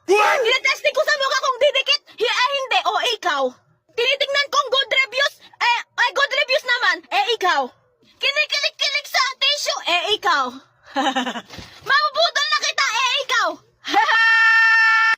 Tinetesting ko sa mukha kung didikit, hindi, o ikaw. Tinitingnan kong good reviews, good reviews naman, ikaw. Kinikilig-kilig sa tissue, ikaw.